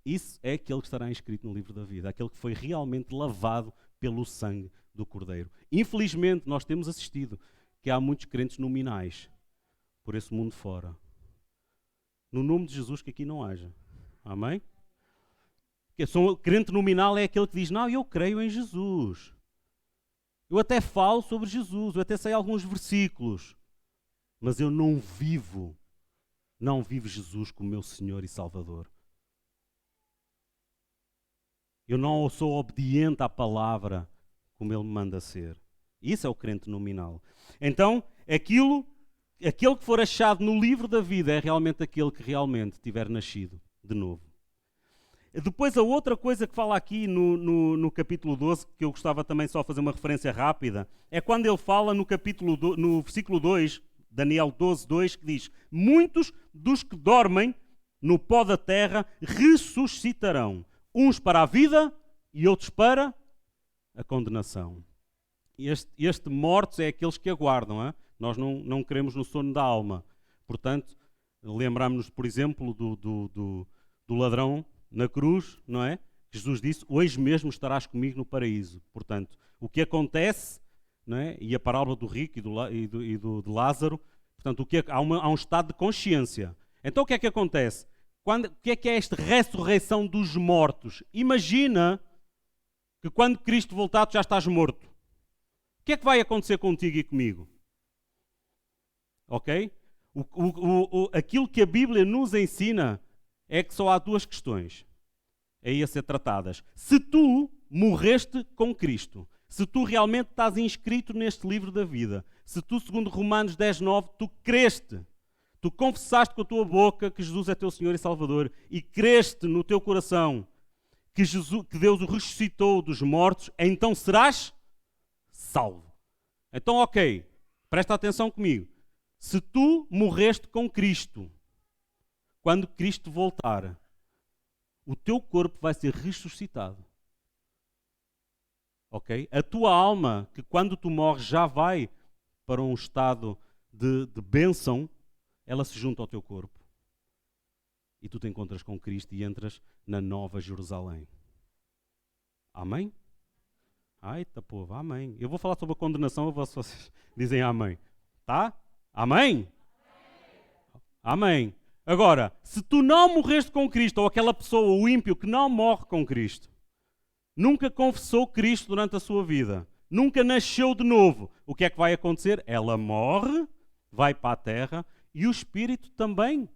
Isso é aquele que estará inscrito no livro da vida, aquele que foi realmente lavado pelo sangue do Cordeiro. Infelizmente, nós temos assistido que há muitos crentes nominais por esse mundo fora. No nome de Jesus que aqui não haja. Amém? O crente nominal é aquele que diz, não, eu creio em Jesus. Eu até falo sobre Jesus, eu até sei alguns versículos, mas eu não vivo Jesus como meu Senhor e Salvador. Eu não sou obediente à palavra como Ele me manda ser. Isso é o crente nominal. Então, aquele que for achado no livro da vida é realmente aquele que realmente tiver nascido de novo. Depois, a outra coisa que fala aqui no capítulo 12, que eu gostava também só fazer uma referência rápida, é quando ele fala no versículo 2, Daniel 12, 2, que diz: muitos dos que dormem no pó da terra ressuscitarão, uns para a vida e outros para a condenação. Este mortos é aqueles que aguardam. Hein? Nós não queremos no sono da alma. Portanto, lembramos-nos, por exemplo, do ladrão na cruz, não é? Jesus disse, hoje mesmo estarás comigo no paraíso. Portanto, o que acontece, não é? E a parábola do rico e de Lázaro, portanto, há um estado de consciência. Então o que é que acontece? O que é esta ressurreição dos mortos? Imagina que quando Cristo voltar tu já estás morto. O que é que vai acontecer contigo e comigo? Ok? Aquilo que a Bíblia nos ensina é que só há duas questões aí a ser tratadas. Se tu morreste com Cristo, se tu realmente estás inscrito neste livro da vida, se tu, segundo Romanos 10:9, tu creste, tu confessaste com a tua boca que Jesus é teu Senhor e Salvador e creste no teu coração que Deus o ressuscitou dos mortos, então serás salvo. Então, ok, presta atenção comigo. Se tu morreste com Cristo, quando Cristo voltar, o teu corpo vai ser ressuscitado. Ok? A tua alma, que quando tu morres já vai para um estado de bênção, ela se junta ao teu corpo. E tu te encontras com Cristo e entras na Nova Jerusalém. Amém? Ai, tá povo, amém. Eu vou falar sobre a condenação, eu vou se vocês dizem amém. Tá? Amém? Amém. Agora, se tu não morreste com Cristo, ou aquela pessoa, o ímpio, que não morre com Cristo, nunca confessou Cristo durante a sua vida, nunca nasceu de novo, o que é que vai acontecer? Ela morre, vai para a terra e o Espírito também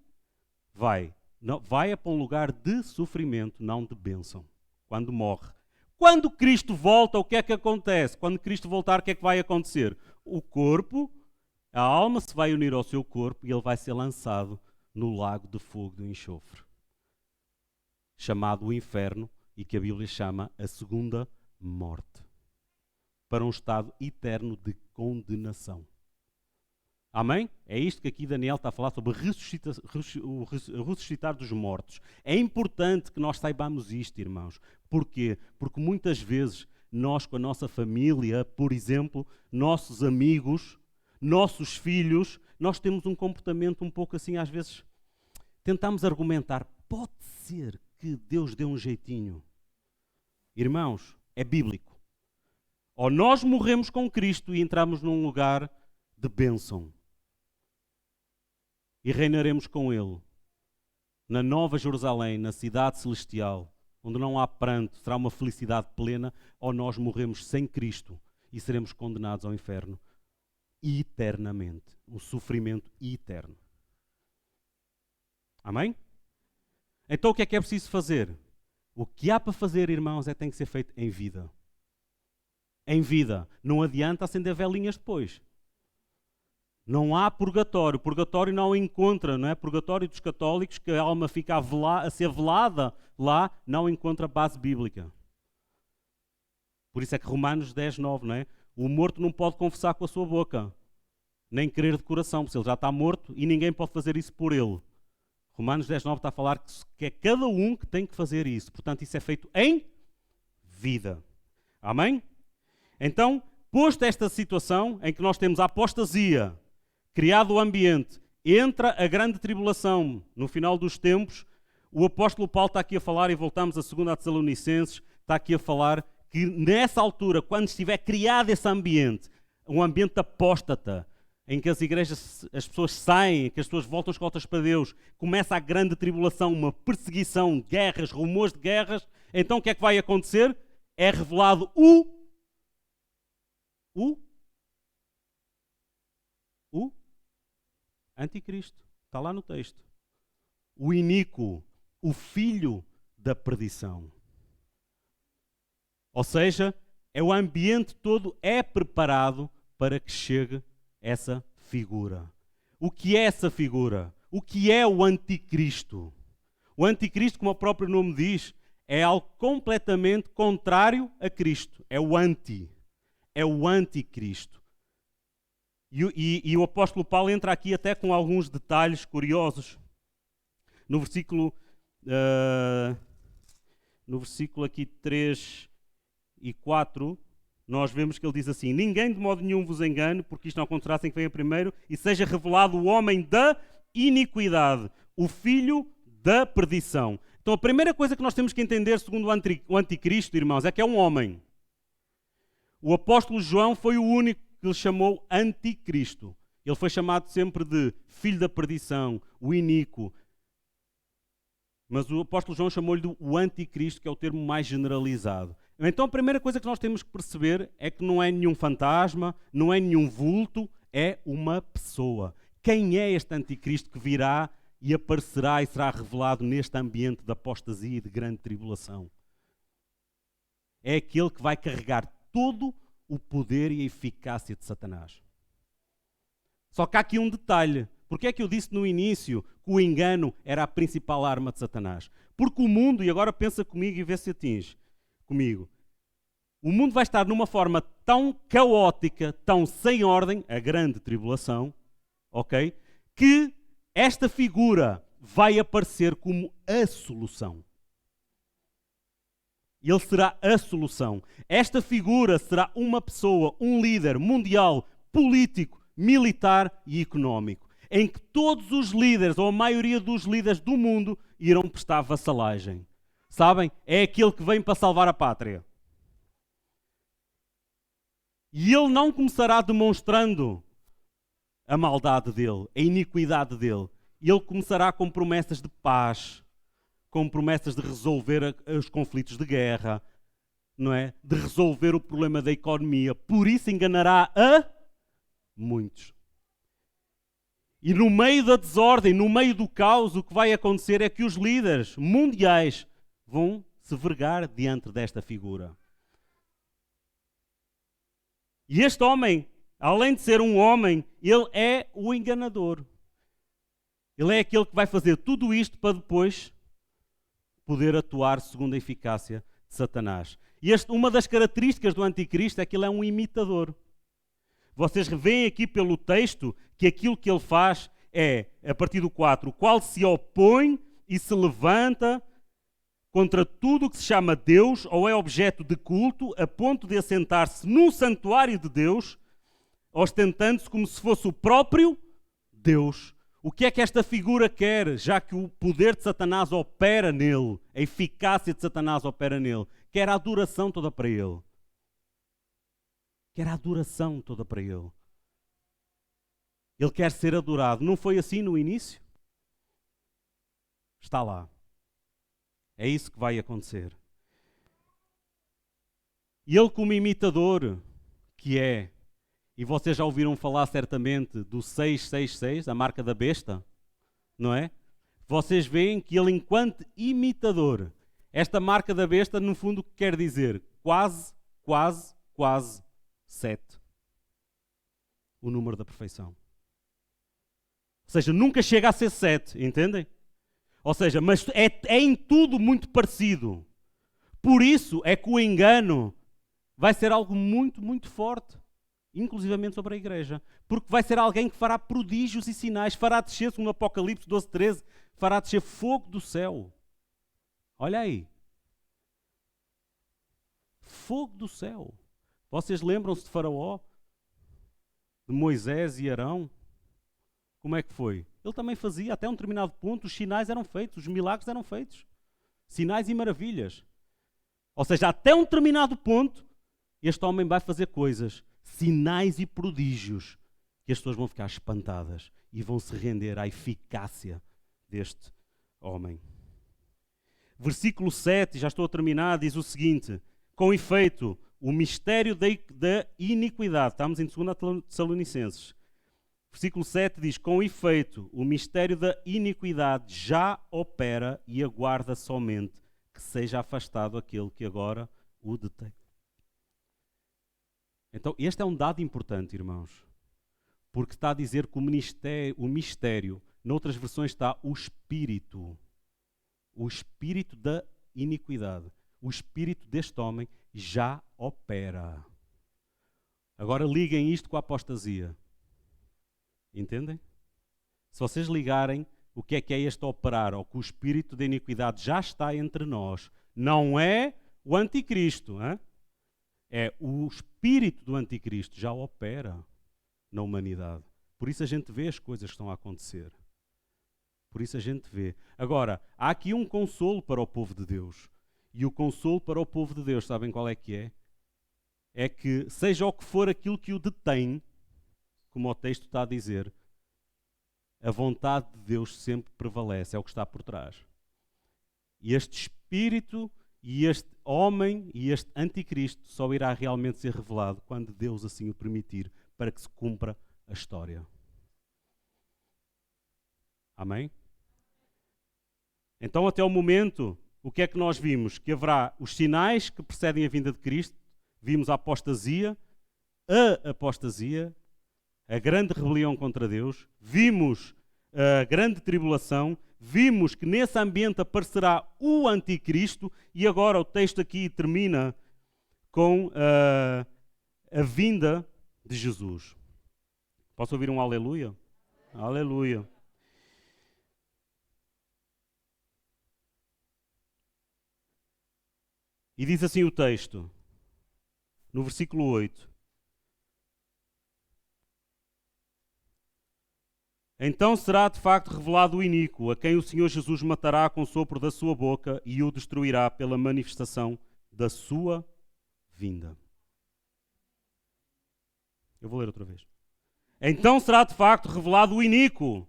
vai. Não, vai para um lugar de sofrimento, não de bênção, quando morre. Quando Cristo volta, o que é que acontece? Quando Cristo voltar, o que é que vai acontecer? O corpo, a alma se vai unir ao seu corpo e ele vai ser lançado no lago de fogo do enxofre, chamado o inferno, e que a Bíblia chama a segunda morte, para um estado eterno de condenação. Amém? É isto que aqui Daniel está a falar sobre o ressuscitar dos mortos. É importante que nós saibamos isto, irmãos. Porquê? Porque muitas vezes nós com a nossa família, por exemplo, nossos amigos, nossos filhos, nós temos um comportamento um pouco assim, às vezes, tentamos argumentar, pode ser que Deus dê um jeitinho. Irmãos, é bíblico. Ou nós morremos com Cristo e entramos num lugar de bênção. E reinaremos com Ele. Na Nova Jerusalém, na cidade celestial, onde não há pranto, será uma felicidade plena, ou nós morremos sem Cristo e seremos condenados ao inferno eternamente. Um sofrimento eterno. Amém? Então o que é preciso fazer? O que há para fazer, irmãos, tem que ser feito em vida. Em vida. Não adianta acender velinhas depois. Não há purgatório. Purgatório não encontra, não é? Purgatório dos católicos, que a alma fica a ser velada lá, não encontra base bíblica. Por isso é que Romanos 10:9, não é? O morto não pode confessar com a sua boca, nem crer de coração, porque ele já está morto e ninguém pode fazer isso por ele. Romanos 10:9 está a falar que é cada um que tem que fazer isso. Portanto, isso é feito em vida. Amém? Então, posto esta situação em que nós temos a apostasia, criado o ambiente, entra a grande tribulação no final dos tempos, o apóstolo Paulo está aqui a falar, e voltamos a 2 Tessalonicenses, está aqui a falar que nessa altura, quando estiver criado esse ambiente, um ambiente apóstata, em que as igrejas, as pessoas saem, que as pessoas voltam as costas para Deus, começa a grande tribulação, uma perseguição, guerras, rumores de guerras, então o que é que vai acontecer? É revelado o anticristo. Está lá no texto. O iníquo, o filho da perdição. Ou seja, o ambiente todo é preparado para que chegue essa figura. O que é essa figura? O que é o anticristo? O anticristo, como o próprio nome diz, é algo completamente contrário a Cristo. É o anticristo. E o apóstolo Paulo entra aqui até com alguns detalhes curiosos. No versículo aqui 3 e 4, nós vemos que ele diz assim: ninguém de modo nenhum vos engane, porque isto não acontecerá sem que venha primeiro, e seja revelado o homem da iniquidade, o filho da perdição. Então a primeira coisa que nós temos que entender, segundo o anticristo, irmãos, é que é um homem. O apóstolo João foi o único que ele chamou anticristo. Ele foi chamado sempre de filho da perdição, o iníquo. Mas o apóstolo João chamou-lhe o anticristo, que é o termo mais generalizado. Então a primeira coisa que nós temos que perceber é que não é nenhum fantasma, não é nenhum vulto, é uma pessoa. Quem é este anticristo que virá e aparecerá e será revelado neste ambiente de apostasia e de grande tribulação? é aquele que vai carregar todo o poder e a eficácia de Satanás. Só que há aqui um detalhe. Porque é que eu disse no início que o engano era a principal arma de Satanás? Porque o mundo, e agora pensa comigo e vê se atinge comigo, o mundo vai estar numa forma tão caótica, tão sem ordem, a grande tribulação, ok? Que esta figura vai aparecer como a solução. Ele será a solução. Esta figura será uma pessoa, um líder mundial, político, militar e económico, em que todos os líderes, ou a maioria dos líderes do mundo, irão prestar vassalagem. Sabem? É aquele que vem para salvar a pátria. E ele não começará demonstrando a maldade dele, a iniquidade dele. Ele começará com promessas de paz, com promessas de resolver os conflitos de guerra, não é? De resolver o problema da economia. Por isso enganará a muitos. E no meio da desordem, no meio do caos, o que vai acontecer é que os líderes mundiais vão se vergar diante desta figura. E este homem, além de ser um homem, ele é o enganador. Ele é aquele que vai fazer tudo isto para depois poder atuar segundo a eficácia de Satanás. E uma das características do anticristo é que ele é um imitador. Vocês veem aqui pelo texto que aquilo que ele faz é, a partir do 4, o qual se opõe e se levanta contra tudo o que se chama Deus ou é objeto de culto, a ponto de assentar-se no santuário de Deus, ostentando-se como se fosse o próprio Deus. O que é que esta figura quer, já que o poder de Satanás opera nele, a eficácia de Satanás opera nele? Quer a adoração toda para ele. Quer a adoração toda para ele. Ele quer ser adorado. Não foi assim no início? Está lá. É isso que vai acontecer. E ele, como imitador que é, e vocês já ouviram falar certamente do 666, a marca da besta, não é? Vocês veem que ele, enquanto imitador, esta marca da besta, no fundo, o que quer dizer? Quase 7. O número da perfeição. Ou seja, nunca chega a ser 7, entendem? Ou seja, mas é em tudo muito parecido. Por isso é que o engano vai ser algo muito, muito forte. Inclusivamente sobre a igreja. Porque vai ser alguém que fará prodígios e sinais, fará descer, segundo Apocalipse 12:13, fará descer fogo do céu. Olha aí. Fogo do céu. Vocês lembram-se de Faraó? De Moisés e Arão? Como é que foi? Ele também fazia, até um determinado ponto, os sinais eram feitos, os milagres eram feitos. Sinais e maravilhas. Ou seja, até um determinado ponto, este homem vai fazer coisas, sinais e prodígios, que as pessoas vão ficar espantadas e vão se render à eficácia deste homem. Versículo 7, já estou a terminar, diz o seguinte: com efeito, o mistério da iniquidade, estamos em 2 Tessalonicenses, versículo 7 diz: com efeito, o mistério da iniquidade já opera e aguarda somente que seja afastado aquele que agora o detém. Então, este é um dado importante, irmãos, porque está a dizer que o mistério, noutras versões está o espírito da iniquidade, o espírito deste homem já opera. Agora liguem isto com a apostasia. Entendem? Se vocês ligarem o que é este operar, ou que o espírito da iniquidade já está entre nós, não é o anticristo, hein? É o espírito do anticristo já opera na humanidade. Por isso a gente vê as coisas que estão a acontecer. Por isso a gente vê. Agora, há aqui um consolo para o povo de Deus. E o consolo para o povo de Deus, sabem qual é que é? É que, seja o que for aquilo que o detém, como o texto está a dizer, a vontade de Deus sempre prevalece, é o que está por trás. E este espírito e este homem e este anticristo só irá realmente ser revelado quando Deus assim o permitir, para que se cumpra a história. Amém? Então, até o momento, o que é que nós vimos? Que haverá os sinais que precedem a vinda de Cristo. Vimos a apostasia, a grande rebelião contra Deus. Vimos a grande tribulação. Vimos que nesse ambiente aparecerá o anticristo. E agora o texto aqui termina com a vinda de Jesus. Posso ouvir um aleluia? Aleluia. E diz assim o texto, no versículo 8. Então será de facto revelado o iníquo, a quem o Senhor Jesus matará com o sopro da sua boca e o destruirá pela manifestação da sua vinda. Eu vou ler outra vez. Então será de facto revelado o iníquo,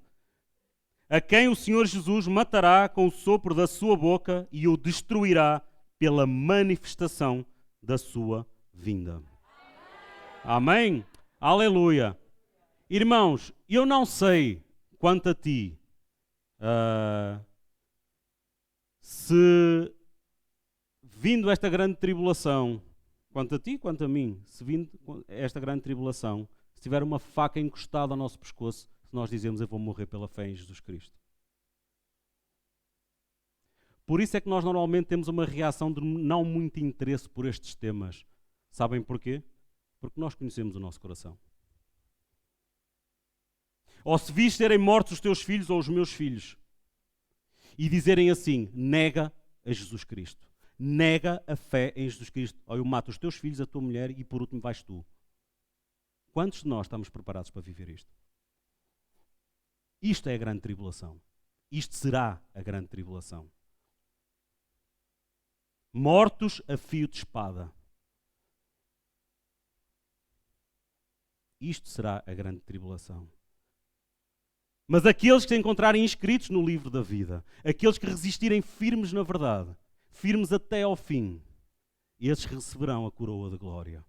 a quem o Senhor Jesus matará com o sopro da sua boca e o destruirá pela manifestação da sua vinda. Amém? Aleluia. Irmãos, eu não sei quanto a ti, se vindo esta grande tribulação, quanto a ti, quanto a mim, se vindo esta grande tribulação, se tiver uma faca encostada ao nosso pescoço, se nós dizemos eu vou morrer pela fé em Jesus Cristo. Por isso é que nós normalmente temos uma reação de não muito interesse por estes temas. Sabem porquê? Porque nós conhecemos o nosso coração. Ou se vis serem mortos os teus filhos ou os meus filhos, e dizerem assim, nega a Jesus Cristo. Nega a fé em Jesus Cristo. Ou eu mato os teus filhos, a tua mulher e por último vais tu. Quantos de nós estamos preparados para viver isto? Isto é a grande tribulação. Isto será a grande tribulação. Mortos a fio de espada. Isto será a grande tribulação. Mas aqueles que se encontrarem inscritos no livro da vida, aqueles que resistirem firmes na verdade, firmes até ao fim, esses receberão a coroa da glória.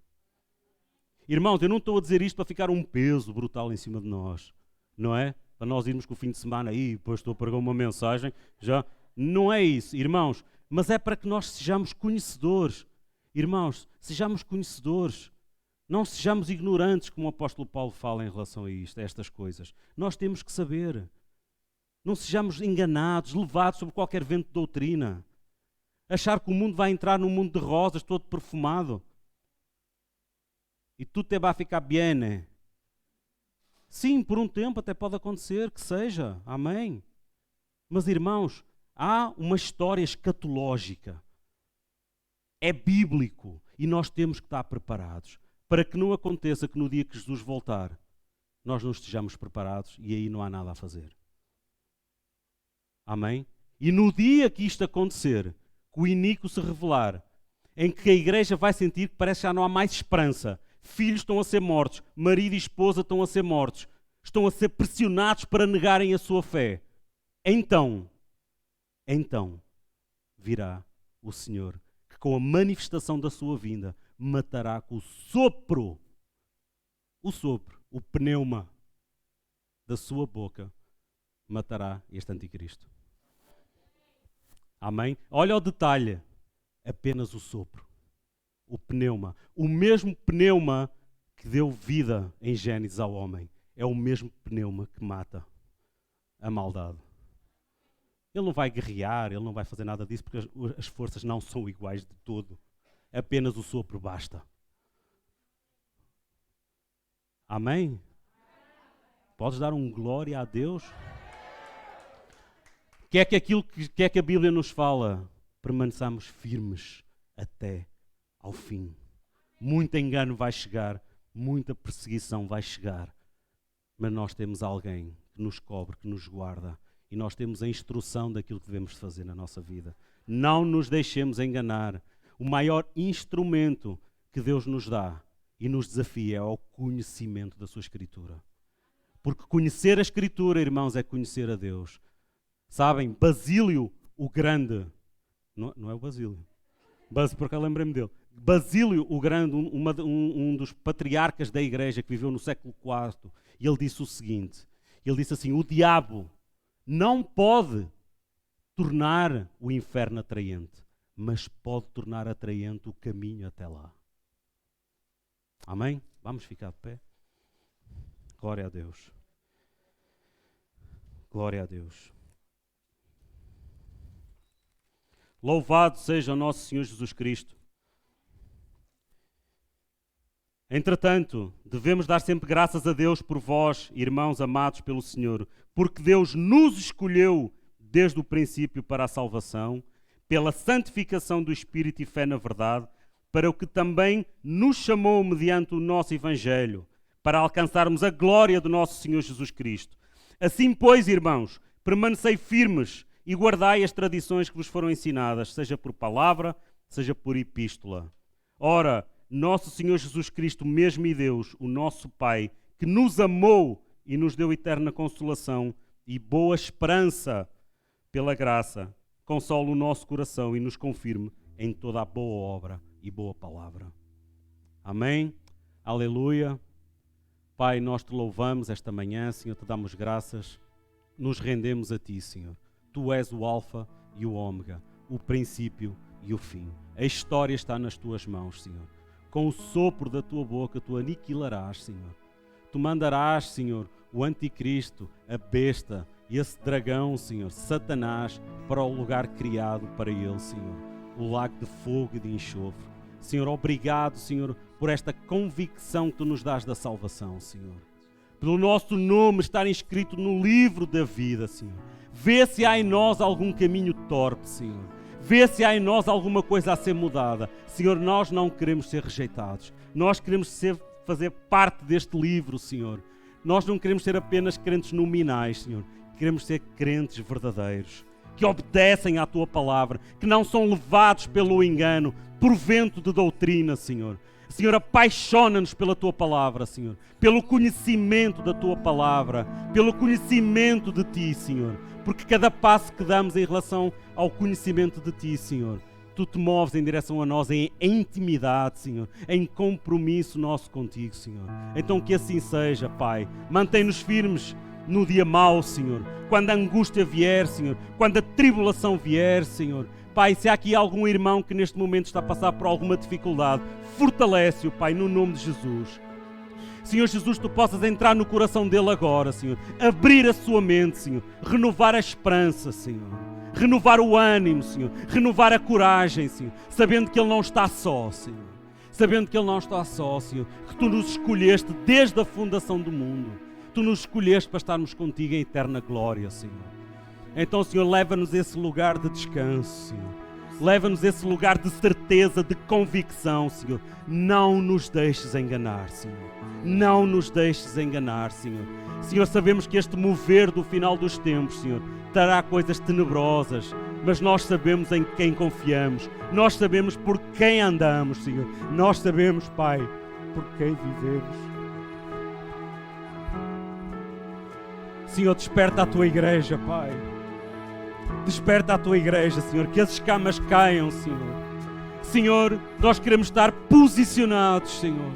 Irmãos, eu não estou a dizer isto para ficar um peso brutal em cima de nós, não é? Para nós irmos com o fim de semana aí, depois estou a pregar uma mensagem, já. Não é isso, irmãos, mas é para que nós sejamos conhecedores. Irmãos, sejamos conhecedores. Não sejamos ignorantes, como o apóstolo Paulo fala em relação a isto, a estas coisas. Nós temos que saber. Não sejamos enganados, levados sobre qualquer vento de doutrina. Achar que o mundo vai entrar num mundo de rosas, todo perfumado. E tudo te vai ficar bem, né? Sim, por um tempo até pode acontecer que seja. Amém. Mas, irmãos, há uma história escatológica. É bíblico. E nós temos que estar preparados. Para que não aconteça que no dia que Jesus voltar, nós não estejamos preparados e aí não há nada a fazer. Amém? E no dia que isto acontecer, que o iníquo se revelar, em que a igreja vai sentir que parece que já não há mais esperança, filhos estão a ser mortos, marido e esposa estão a ser mortos, estão a ser pressionados para negarem a sua fé, então virá o Senhor, que com a manifestação da sua vinda, matará com o sopro, o pneuma da sua boca, matará este anticristo. Amém? Olha o detalhe, apenas o sopro, o pneuma, o mesmo pneuma que deu vida em Gênesis ao homem, é o mesmo pneuma que mata a maldade. Ele não vai guerrear, ele não vai fazer nada disso, porque as forças não são iguais de todo. Apenas o sopro basta. Amém? Podes dar um glória a Deus? Que é que a Bíblia nos fala? Permaneçamos firmes até ao fim. Muito engano vai chegar, muita perseguição vai chegar, mas nós temos alguém que nos cobre, que nos guarda, e nós temos a instrução daquilo que devemos fazer na nossa vida. Não nos deixemos enganar. O maior instrumento que Deus nos dá e nos desafia é o conhecimento da sua Escritura. Porque conhecer a Escritura, irmãos, é conhecer a Deus. Sabem, Basílio o Grande, não é o Basílio, porque eu lembrei-me dele. Basílio o Grande, um dos patriarcas da igreja que viveu no século IV, e ele disse o seguinte, ele disse assim, o diabo não pode tornar o inferno atraente, mas pode tornar atraente o caminho até lá. Amém? Vamos ficar de pé. Glória a Deus. Glória a Deus. Louvado seja o nosso Senhor Jesus Cristo. Entretanto, devemos dar sempre graças a Deus por vós, irmãos amados pelo Senhor, porque Deus nos escolheu desde o princípio para a salvação, pela santificação do Espírito e fé na verdade, para o que também nos chamou mediante o nosso Evangelho, para alcançarmos a glória do nosso Senhor Jesus Cristo. Assim, pois, irmãos, permanecei firmes e guardai as tradições que vos foram ensinadas, seja por palavra, seja por epístola. Ora, nosso Senhor Jesus Cristo mesmo e Deus, o nosso Pai, que nos amou e nos deu eterna consolação e boa esperança pela graça, console o nosso coração e nos confirme em toda a boa obra e boa palavra. Amém? Aleluia. Pai, nós te louvamos esta manhã, Senhor, te damos graças, nos rendemos a ti, Senhor. Tu és o Alfa e o Ômega, o princípio e o fim. A história está nas tuas mãos, Senhor. Com o sopro da tua boca tu aniquilarás, Senhor. Tu mandarás, Senhor, o anticristo, a besta e esse dragão, Senhor, Satanás, para o lugar criado para ele, Senhor. O lago de fogo e de enxofre. Senhor, obrigado, Senhor, por esta convicção que tu nos dás da salvação, Senhor. Pelo nosso nome estar inscrito no livro da vida, Senhor. Vê se há em nós algum caminho torpe, Senhor. Vê se há em nós alguma coisa a ser mudada. Senhor, nós não queremos ser rejeitados. Nós queremos fazer parte deste livro, Senhor. Nós não queremos ser apenas crentes nominais, Senhor. Queremos ser crentes verdadeiros, que obedecem à Tua palavra, que não são levados pelo engano, por vento de doutrina, Senhor. Senhor, apaixona-nos pela Tua palavra, Senhor. Pelo conhecimento da Tua palavra, pelo conhecimento de Ti, Senhor. Porque cada passo que damos em relação ao conhecimento de Ti, Senhor, Tu te moves em direção a nós em intimidade, Senhor, em compromisso nosso contigo, Senhor. Então que assim seja, Pai. Mantém-nos firmes no dia mau, Senhor. Quando a angústia vier, Senhor. Quando a tribulação vier, Senhor. Pai, se há aqui algum irmão que neste momento está a passar por alguma dificuldade, fortalece-o, Pai, no nome de Jesus. Senhor Jesus, Tu possas entrar no coração dele agora, Senhor. Abrir a sua mente, Senhor. Renovar a esperança, Senhor. Renovar o ânimo, Senhor. Renovar a coragem, Senhor. Sabendo que ele não está só, Senhor. Sabendo que ele não está só, Senhor. Que Tu nos escolheste desde a fundação do mundo. Tu nos escolheste para estarmos contigo em eterna glória, Senhor. Então, Senhor, leva-nos a esse lugar de descanso, Senhor. Leva-nos a esse lugar de certeza, de convicção, Senhor. Não nos deixes enganar, Senhor. Não nos deixes enganar, Senhor. Senhor, sabemos que este mover do final dos tempos, Senhor, trará coisas tenebrosas, mas nós sabemos em quem confiamos. Nós sabemos por quem andamos, Senhor. Nós sabemos, Pai, por quem vivemos. Senhor, desperta a Tua igreja, Pai. Desperta a Tua igreja, Senhor, que as escamas caiam, Senhor. Senhor, nós queremos estar posicionados, Senhor.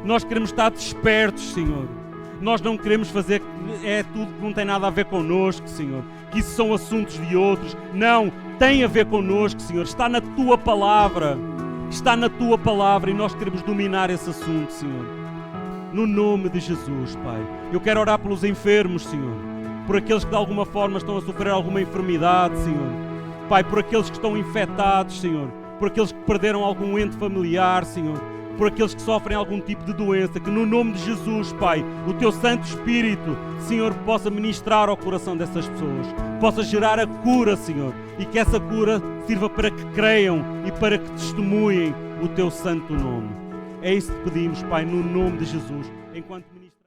Nós queremos estar despertos, Senhor. Nós não queremos fazer tudo que não tem nada a ver connosco, Senhor. Que isso são assuntos de outros. Não, tem a ver connosco, Senhor. Está na Tua palavra. Está na Tua palavra e nós queremos dominar esse assunto, Senhor. No nome de Jesus, Pai. Eu quero orar pelos enfermos, Senhor. Por aqueles que de alguma forma estão a sofrer alguma enfermidade, Senhor. Pai, por aqueles que estão infectados, Senhor. Por aqueles que perderam algum ente familiar, Senhor. Por aqueles que sofrem algum tipo de doença. Que no nome de Jesus, Pai, o Teu Santo Espírito, Senhor, possa ministrar ao coração dessas pessoas. Possa gerar a cura, Senhor. E que essa cura sirva para que creiam e para que testemunhem o Teu santo nome. É isso que pedimos, Pai, no nome de Jesus. Enquanto ministra...